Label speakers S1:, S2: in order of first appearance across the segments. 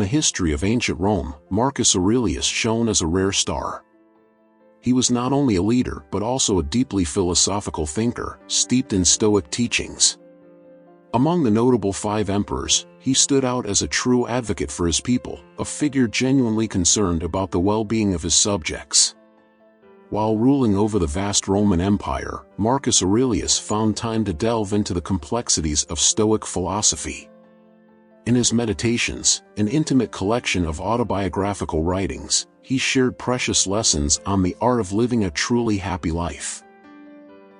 S1: the history of ancient Rome, Marcus Aurelius shone as a rare star. He was not only a leader but also a deeply philosophical thinker, steeped in Stoic teachings. Among the notable 5 emperors, he stood out as a true advocate for his people, a figure genuinely concerned about the well-being of his subjects. While ruling over the vast Roman Empire, Marcus Aurelius found time to delve into the complexities of Stoic philosophy. In his Meditations, an intimate collection of autobiographical writings, he shared precious lessons on the art of living a truly happy life.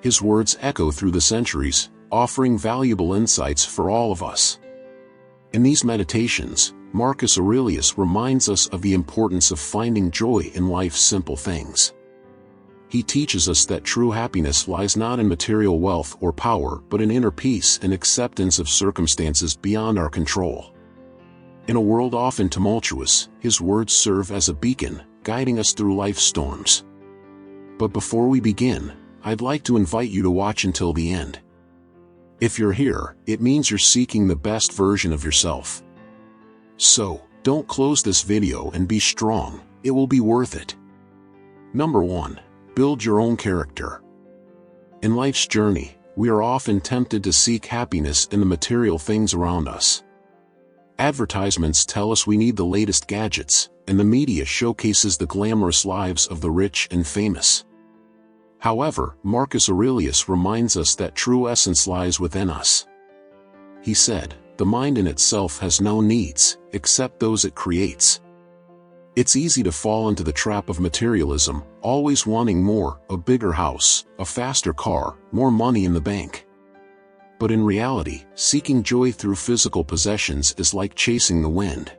S1: His words echo through the centuries, offering valuable insights for all of us. In these meditations, Marcus Aurelius reminds us of the importance of finding joy in life's simple things. He teaches us that true happiness lies not in material wealth or power but in inner peace and acceptance of circumstances beyond our control. In a world often tumultuous, his words serve as a beacon, guiding us through life's storms. But before we begin, I'd like to invite you to watch until the end. If you're here, it means you're seeking the best version of yourself. So, don't close this video and be strong, it will be worth it. Number 1. Build your own character. In life's journey, we are often tempted to seek happiness in the material things around us. Advertisements tell us we need the latest gadgets, and the media showcases the glamorous lives of the rich and famous. However, Marcus Aurelius reminds us that true essence lies within us. He said, "The mind in itself has no needs, except those it creates." It's easy to fall into the trap of materialism, always wanting more, a bigger house, a faster car, more money in the bank. But in reality, seeking joy through physical possessions is like chasing the wind.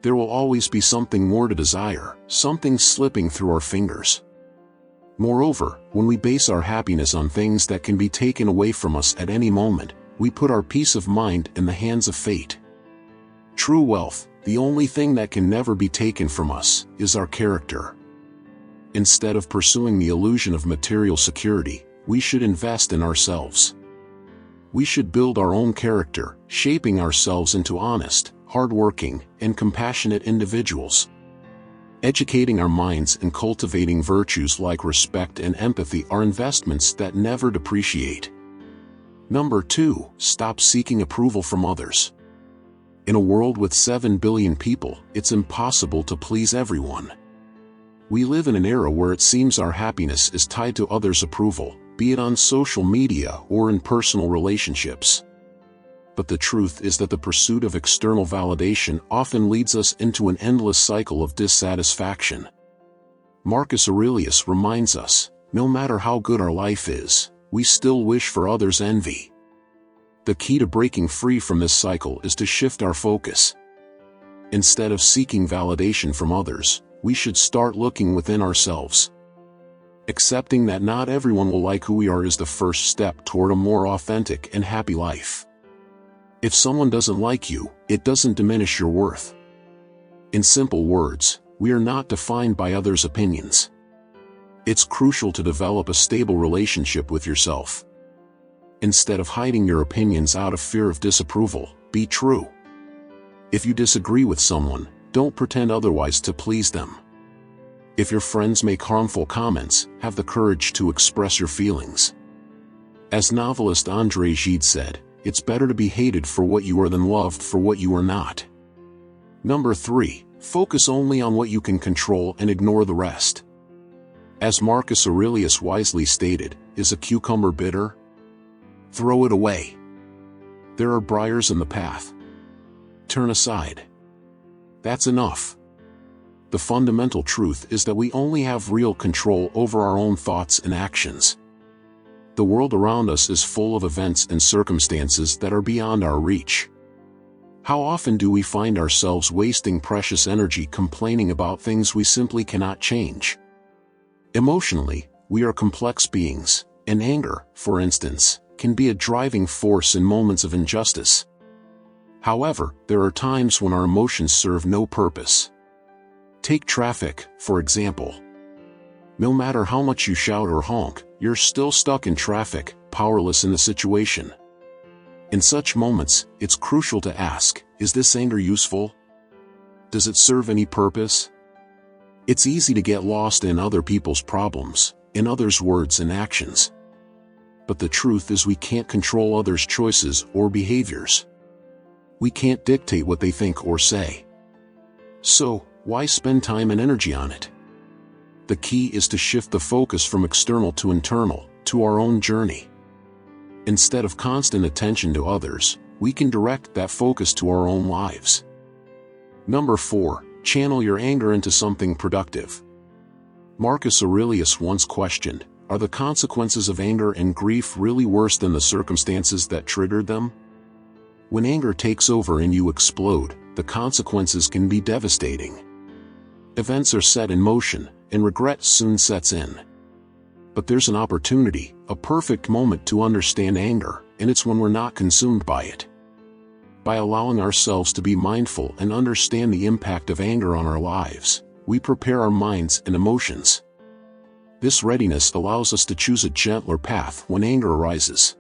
S1: There will always be something more to desire, something slipping through our fingers. Moreover, when we base our happiness on things that can be taken away from us at any moment, we put our peace of mind in the hands of fate. True wealth, the only thing that can never be taken from us, is our character. Instead of pursuing the illusion of material security, we should invest in ourselves. We should build our own character, shaping ourselves into honest, hardworking, and compassionate individuals. Educating our minds and cultivating virtues like respect and empathy are investments that never depreciate. Number 2. Stop seeking approval from others. In a world with 7 billion people, it's impossible to please everyone. We live in an era where it seems our happiness is tied to others' approval, be it on social media or in personal relationships. But the truth is that the pursuit of external validation often leads us into an endless cycle of dissatisfaction. Marcus Aurelius reminds us, no matter how good our life is, we still wish for others' envy. The key to breaking free from this cycle is to shift our focus. Instead of seeking validation from others, we should start looking within ourselves. Accepting that not everyone will like who we are is the first step toward a more authentic and happy life. If someone doesn't like you, it doesn't diminish your worth. In simple words, we are not defined by others' opinions. It's crucial to develop a stable relationship with yourself. Instead of hiding your opinions out of fear of disapproval, be true. If you disagree with someone, don't pretend otherwise to please them. If your friends make harmful comments, have the courage to express your feelings. As novelist André Gide said, it's better to be hated for what you are than loved for what you are not. Number 3. Focus only on what you can control and ignore the rest. As Marcus Aurelius wisely stated, is a cucumber bitter? Throw it away. There are briars in the path. Turn aside. That's enough. The fundamental truth is that we only have real control over our own thoughts and actions. The world around us is full of events and circumstances that are beyond our reach. How often do we find ourselves wasting precious energy complaining about things we simply cannot change? Emotionally, we are complex beings, and anger, for instance, can be a driving force in moments of injustice. However, there are times when our emotions serve no purpose. Take traffic, for example. No matter how much you shout or honk, you're still stuck in traffic, powerless in the situation. In such moments, it's crucial to ask, is this anger useful? Does it serve any purpose? It's easy to get lost in other people's problems, in others' words and actions. But the truth is we can't control others' choices or behaviors. We can't dictate what they think or say. So, why spend time and energy on it? The key is to shift the focus from external to internal, to our own journey. Instead of constant attention to others, we can direct that focus to our own lives. Number 4, channel your anger into something productive. Marcus Aurelius once questioned, are the consequences of anger and grief really worse than the circumstances that triggered them? When anger takes over and you explode, the consequences can be devastating. Events are set in motion, and regret soon sets in. But there's an opportunity, a perfect moment to understand anger, and it's when we're not consumed by it. By allowing ourselves to be mindful and understand the impact of anger on our lives, we prepare our minds and emotions. This readiness allows us to choose a gentler path when anger arises.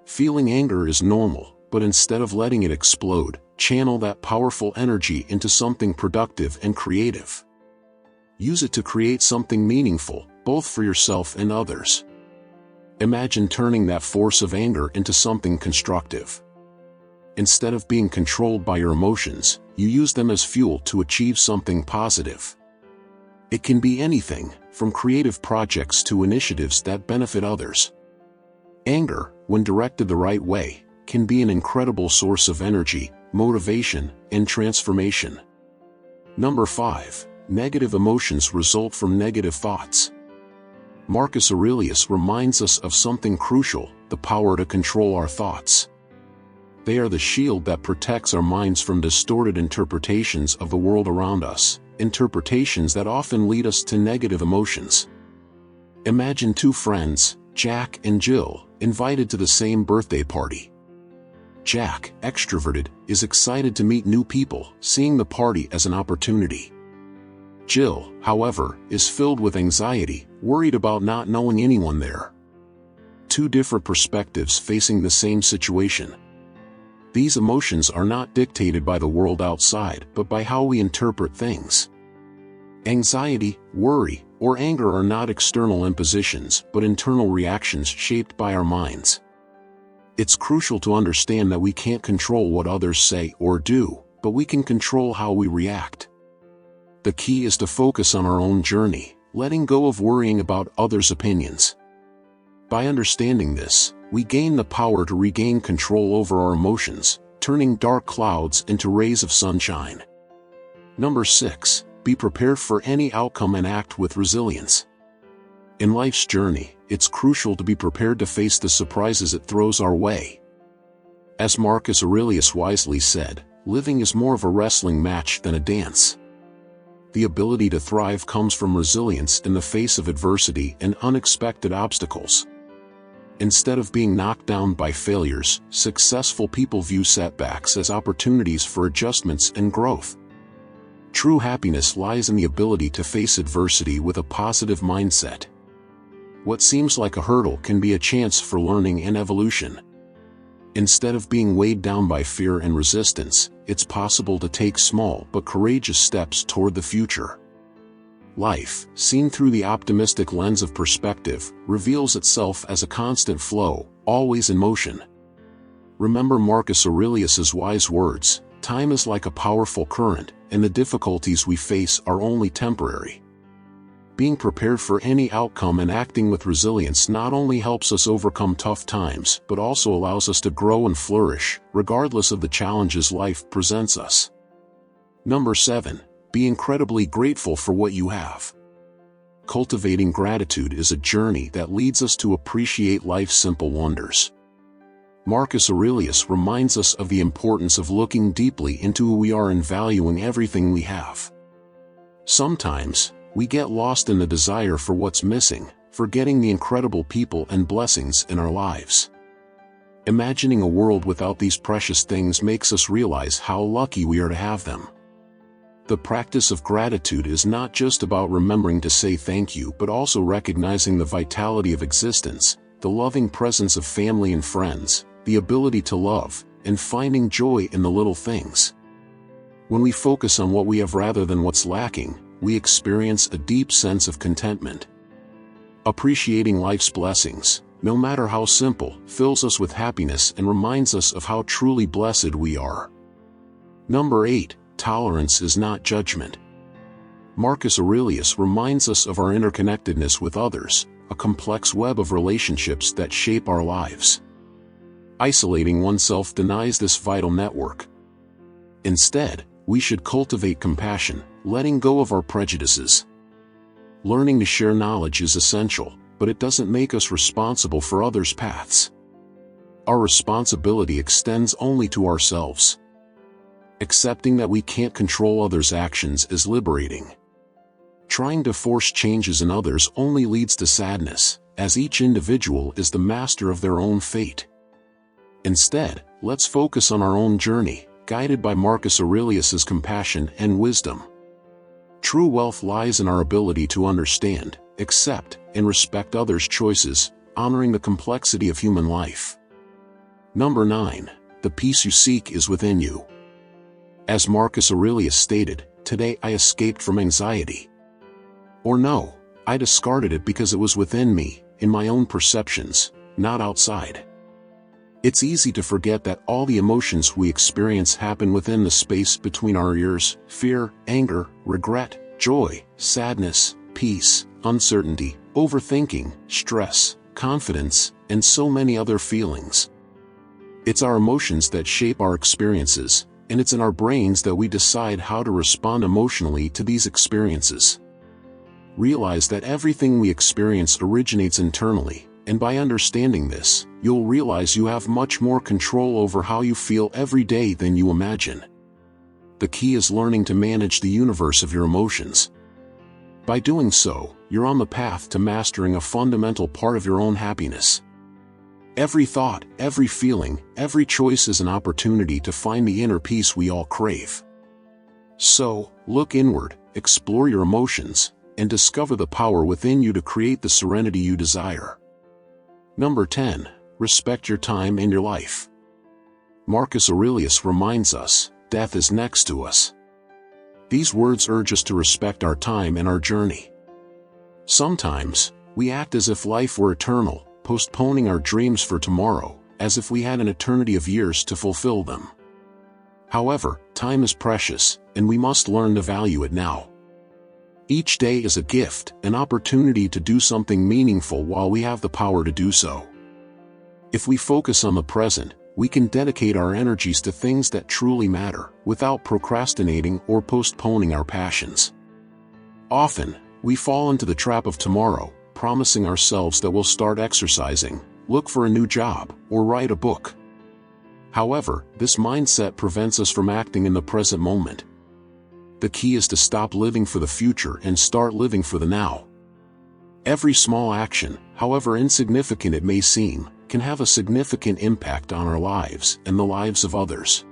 S1: Feeling anger is normal, but instead of letting it explode, channel that powerful energy into something productive and creative. Use it to create something meaningful, both for yourself and others. Imagine turning that force of anger into something constructive. Instead of being controlled by your emotions, you use them as fuel to achieve something positive. It can be anything, from creative projects to initiatives that benefit others. Anger, when directed the right way, can be an incredible source of energy, motivation, and transformation. Number 5, negative emotions result from negative thoughts. Marcus Aurelius reminds us of something crucial, the power to control our thoughts. They are the shield that protects our minds from distorted interpretations of the world around us, interpretations that often lead us to negative emotions. Imagine two friends, Jack and Jill, invited to the same birthday party. Jack, extroverted, is excited to meet new people, seeing the party as an opportunity. Jill, however, is filled with anxiety, worried about not knowing anyone there. Two different perspectives facing the same situation. These emotions are not dictated by the world outside, but by how we interpret things. Anxiety, worry, or anger are not external impositions, but internal reactions shaped by our minds. It's crucial to understand that we can't control what others say or do, but we can control how we react. The key is to focus on our own journey, letting go of worrying about others' opinions. By understanding this, we gain the power to regain control over our emotions, turning dark clouds into rays of sunshine. Number 6, be prepared for any outcome and act with resilience. In life's journey, it's crucial to be prepared to face the surprises it throws our way. As Marcus Aurelius wisely said, living is more of a wrestling match than a dance. The ability to thrive comes from resilience in the face of adversity and unexpected obstacles. Instead of being knocked down by failures, successful people view setbacks as opportunities for adjustments and growth. True happiness lies in the ability to face adversity with a positive mindset. What seems like a hurdle can be a chance for learning and evolution. Instead of being weighed down by fear and resistance, it's possible to take small but courageous steps toward the future. Life, seen through the optimistic lens of perspective, reveals itself as a constant flow, always in motion. Remember Marcus Aurelius's wise words, "Time is like a powerful current, and the difficulties we face are only temporary." Being prepared for any outcome and acting with resilience not only helps us overcome tough times, but also allows us to grow and flourish, regardless of the challenges life presents us. Number 7. Be incredibly grateful for what you have. Cultivating gratitude is a journey that leads us to appreciate life's simple wonders. Marcus Aurelius reminds us of the importance of looking deeply into who we are and valuing everything we have. Sometimes, we get lost in the desire for what's missing, forgetting the incredible people and blessings in our lives. Imagining a world without these precious things makes us realize how lucky we are to have them. The practice of gratitude is not just about remembering to say thank you but also recognizing the vitality of existence, the loving presence of family and friends, the ability to love, and finding joy in the little things. When we focus on what we have rather than what's lacking, we experience a deep sense of contentment. Appreciating life's blessings, no matter how simple, fills us with happiness and reminds us of how truly blessed we are. Number 8. Tolerance is not judgment. Marcus Aurelius reminds us of our interconnectedness with others, a complex web of relationships that shape our lives. Isolating oneself denies this vital network. Instead, we should cultivate compassion, letting go of our prejudices. Learning to share knowledge is essential, but it doesn't make us responsible for others' paths. Our responsibility extends only to ourselves. Accepting that we can't control others' actions is liberating. Trying to force changes in others only leads to sadness, as each individual is the master of their own fate. Instead, let's focus on our own journey, guided by Marcus Aurelius's compassion and wisdom. True wealth lies in our ability to understand, accept, and respect others' choices, honoring the complexity of human life. Number 9. The peace you seek is within you. As Marcus Aurelius stated, "Today I escaped from anxiety." Or no, I discarded it because it was within me, in my own perceptions, not outside. It's easy to forget that all the emotions we experience happen within the space between our ears: fear, anger, regret, joy, sadness, peace, uncertainty, overthinking, stress, confidence, and so many other feelings. It's our emotions that shape our experiences, and it's in our brains that we decide how to respond emotionally to these experiences. Realize that everything we experience originates internally, and by understanding this, you'll realize you have much more control over how you feel every day than you imagine. The key is learning to manage the universe of your emotions. By doing so, you're on the path to mastering a fundamental part of your own happiness. Every thought, every feeling, every choice is an opportunity to find the inner peace we all crave. So, look inward, explore your emotions, and discover the power within you to create the serenity you desire. Number 10. Respect your time and your life. Marcus Aurelius reminds us, death is next to us. These words urge us to respect our time and our journey. Sometimes, we act as if life were eternal, postponing our dreams for tomorrow, as if we had an eternity of years to fulfill them. However, time is precious, and we must learn to value it now. Each day is a gift, an opportunity to do something meaningful while we have the power to do so. If we focus on the present, we can dedicate our energies to things that truly matter, without procrastinating or postponing our passions. Often, we fall into the trap of tomorrow, promising ourselves that we'll start exercising, look for a new job, or write a book. However, this mindset prevents us from acting in the present moment. The key is to stop living for the future and start living for the now. Every small action, however insignificant it may seem, can have a significant impact on our lives and the lives of others.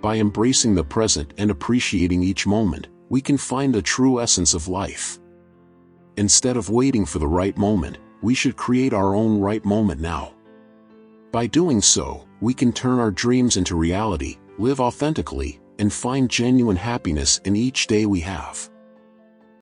S1: By embracing the present and appreciating each moment, we can find the true essence of life. Instead of waiting for the right moment, we should create our own right moment now. By doing so, we can turn our dreams into reality, live authentically, and find genuine happiness in each day we have.